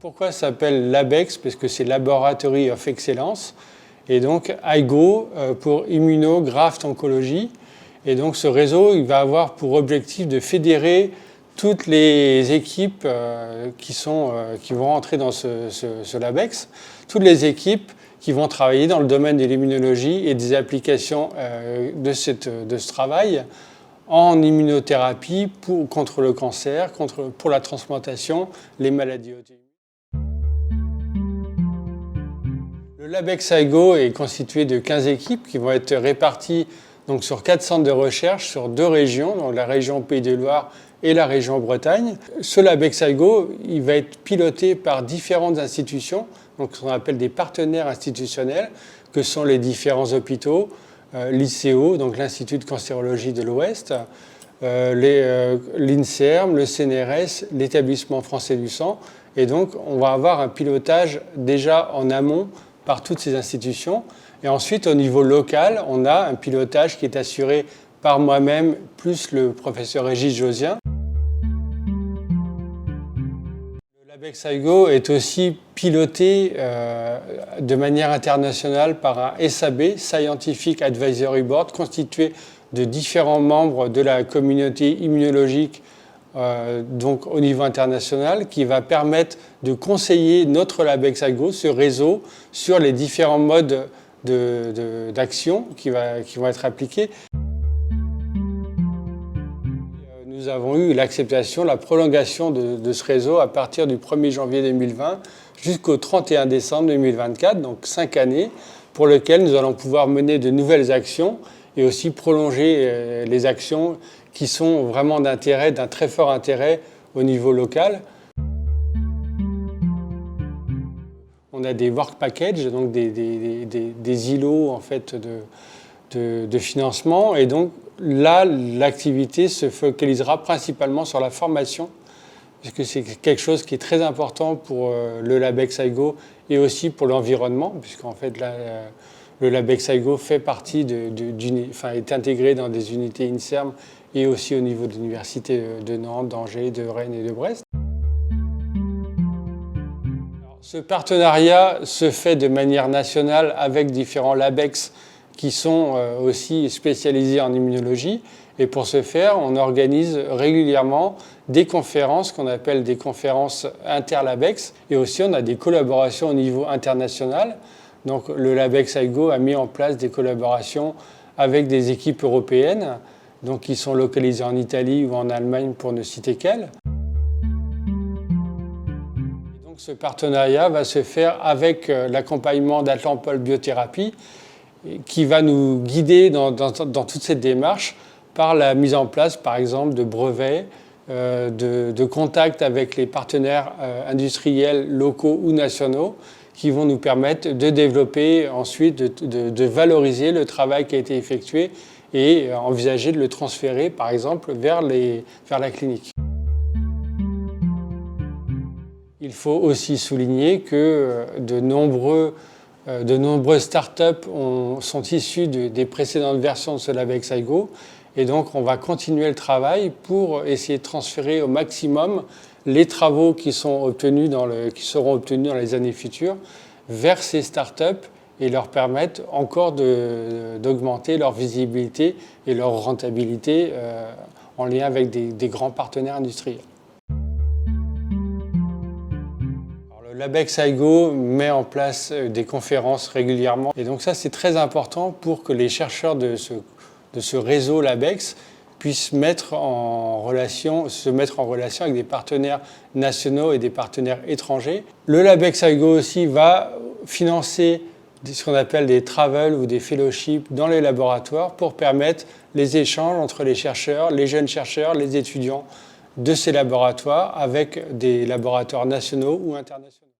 Pourquoi ça s'appelle LabEx? Parce que c'est Laboratory of Excellence. Et donc IGO pour Immunograft Oncologie. Et donc ce réseau, il va avoir pour objectif de fédérer toutes les équipes qui vont entrer dans ce LabEx, toutes les équipes qui vont travailler dans le domaine de l'immunologie et des applications de ce travail en immunothérapie contre le cancer, pour la transplantation, les maladies auto-immunes. Le LabEx IGO est constitué de 15 équipes qui vont être réparties donc, sur 4 centres de recherche sur 2 régions, donc la région Pays de Loire et la région Bretagne. Ce LabEx IGO, il va être piloté par différentes institutions, donc ce qu'on appelle des partenaires institutionnels, que sont les différents hôpitaux, l'ICO, donc l'Institut de cancérologie de l'Ouest, l'INSERM, le CNRS, l'Établissement français du sang. Et donc, on va avoir un pilotage déjà en amont par toutes ces institutions. Et ensuite, au niveau local, on a un pilotage qui est assuré par moi-même, plus le professeur Régis Josien. Le LabEx IGO est aussi piloté de manière internationale par un SAB, Scientific Advisory Board, constitué de différents membres de la communauté immunologique donc au niveau international, qui va permettre de conseiller notre LabEx IGO, ce réseau, sur les différents modes d'action qui vont être appliqués. Nous avons eu l'acceptation, la prolongation de ce réseau à partir du 1er janvier 2020 jusqu'au 31 décembre 2024, donc 5 années, pour lesquelles nous allons pouvoir mener de nouvelles actions et aussi prolonger les actions qui sont vraiment d'un très fort intérêt au niveau local. On a des work packages, donc des îlots en fait, de financement. Et donc là, l'activité se focalisera principalement sur la formation, puisque c'est quelque chose qui est très important pour le LabEx IGO et aussi pour l'environnement, puisqu'en fait, là, le LabEx IGO fait partie est intégré dans des unités INSERM et aussi au niveau de l'université de Nantes, d'Angers, de Rennes et de Brest. Ce partenariat se fait de manière nationale avec différents LabEx qui sont aussi spécialisés en immunologie. Et pour ce faire, on organise régulièrement des conférences qu'on appelle des conférences inter-LabEx. Et aussi, on a des collaborations au niveau international. Donc, le LabEx IGO a mis en place des collaborations avec des équipes européennes, donc qui sont localisées en Italie ou en Allemagne, pour ne citer qu'elles. Donc, ce partenariat va se faire avec l'accompagnement d'Atlampol Biothérapie, qui va nous guider dans toute cette démarche par la mise en place, par exemple, de brevets, de contacts avec les partenaires industriels locaux ou nationaux qui vont nous permettre de développer ensuite, de valoriser le travail qui a été effectué et envisager de le transférer, par exemple, vers la clinique. Il faut aussi souligner que de nombreuses startups sont issues des précédentes versions de ce LabEx IGO. Et donc, on va continuer le travail pour essayer de transférer au maximum les travaux qui seront obtenus dans les années futures vers ces startups et leur permettre encore d'augmenter leur visibilité et leur rentabilité en lien avec des grands partenaires industriels. Le LabEx IGO met en place des conférences régulièrement. Et donc ça, c'est très important pour que les chercheurs de ce réseau LabEx puissent se mettre en relation avec des partenaires nationaux et des partenaires étrangers. Le LabEx IGO aussi va financer ce qu'on appelle des travels ou des fellowships dans les laboratoires pour permettre les échanges entre les chercheurs, les jeunes chercheurs, les étudiants de ces laboratoires avec des laboratoires nationaux ou internationaux.